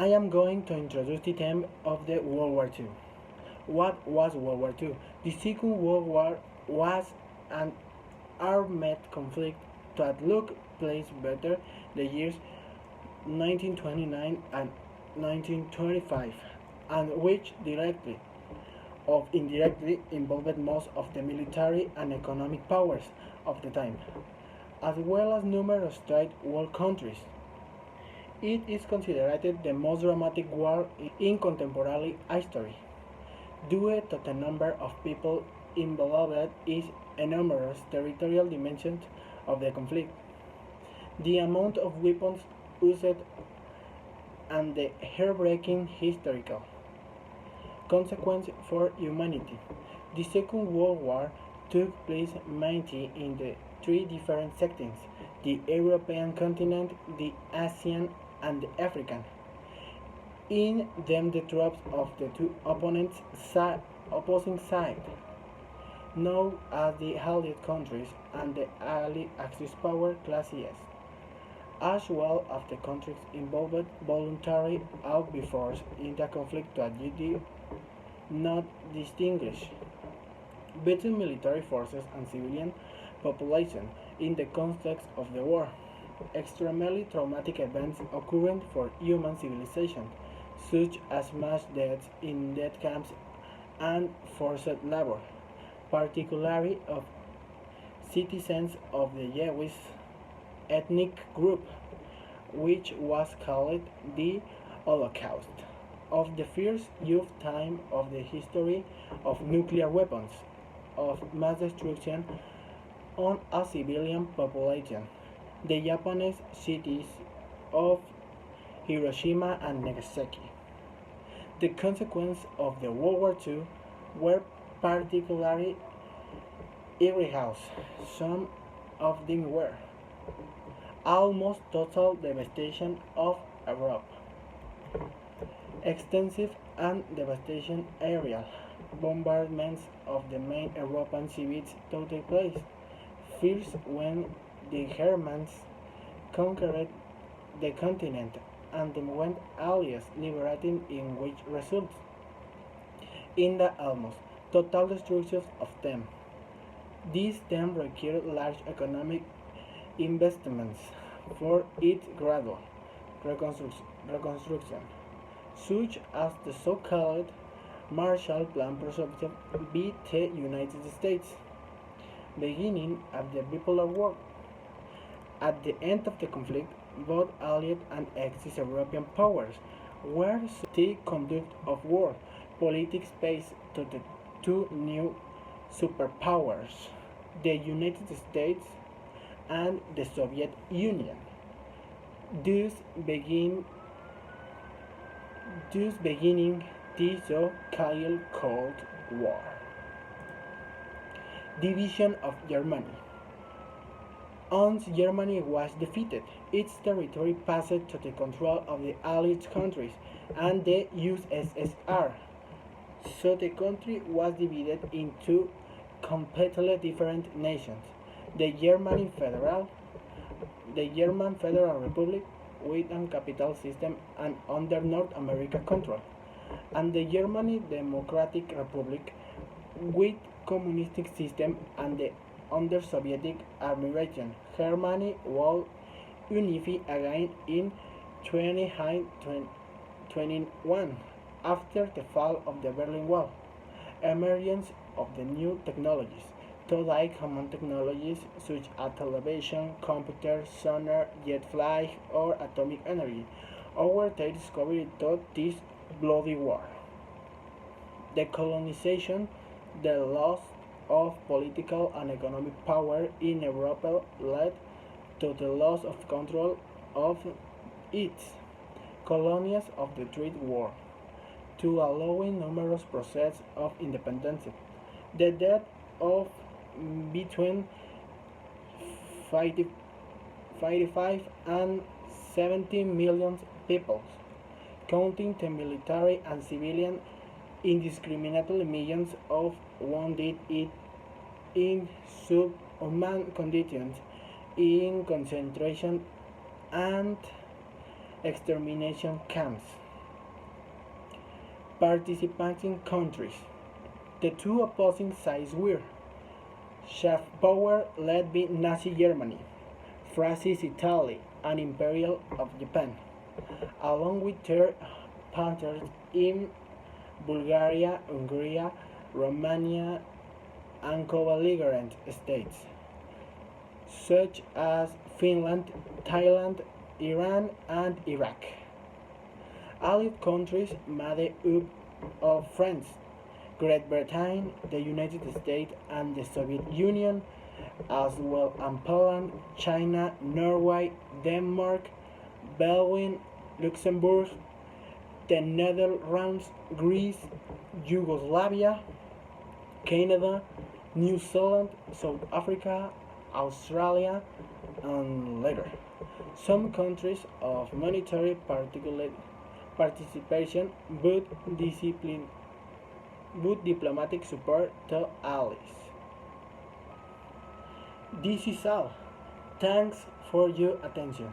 am going to introduce the theme of the World War II. What was World War II? The Second World War was an armed conflict that took place between the years 1929 and 1925, and which directly or indirectly involved most of the military and economic powers of the time, as well as numerous third world countries. It is considered the most dramatic war in contemporary history, due to the number of people involved is enormous territorial dimensions of the conflict, the amount of weapons used, and the heartbreaking historical consequence for humanity. The Second World War took place mainly in the three different sections: the European continent, the Asian, and the African. In them, the troops of the two opposing sides, known as the Allied countries and the Allied Axis power classes, as well as the countries involved voluntarily out before in the conflict that did not distinguish between military forces and civilian population in the context of the war. Extremely traumatic events occurred for human civilization, such as mass deaths in death camps and forced labor, particularly of citizens of the Jewish ethnic group, which was called the Holocaust, of the first youth time of the history of nuclear weapons, of mass destruction on a civilian population, the Japanese cities of Hiroshima and Nagasaki. The consequences of the World War II were particularly egregious. Some of them were almost total devastation of Europe, extensive and devastating aerial bombardments of the main European cities took place. First, when the Germans conquered the continent, and then when Allies liberating in which results in the almost total destruction of them. This then required large economic investments for its gradual reconstruction, such as the so-called Marshall Plan presented by the United States, beginning at the Bipolar War. At the end of the conflict, both Allied and Axis European powers were the conduct of war politics based to the two new superpowers, the United States and the Soviet Union. Thus, beginning the so-called Cold War. Division of Germany. Once Germany was defeated, its territory passed to the control of the Allied countries and the USSR. So the country was divided into completely different nations. The German Federal Republic with a capital system and under North America control, and the Germany Democratic Republic with communistic system and the under Soviet administration. Germany was unified again in 1921 after the fall of the Berlin Wall. Emergence of the new technologies, today common technologies such as television, computers, sonar, jet flight, or atomic energy, our they discovered through this bloody war. The colonization, the loss of political and economic power in Europe led to the loss of control of its colonies of the Third War, to allowing numerous processes of independence. The death of between 55 and 70 million people, counting the military and civilian indiscriminately millions of wounded in subhuman conditions in concentration and extermination camps. Participating countries. The two opposing sides were Shaft power led by Nazi Germany, Fascist Italy, and Imperial of Japan, along with third partners in Bulgaria, Hungary, Romania, and co-belligerent states, such as Finland, Thailand, Iran, and Iraq. Allied countries made up of France, Great Britain, the United States, and the Soviet Union, as well as Poland, China, Norway, Denmark, Belgium, Luxembourg, the Netherlands, Greece, Yugoslavia, Canada, New Zealand, South Africa, Australia, and later. Some countries of monetary participation but diplomatic support to allies. This is all. Thanks for your attention.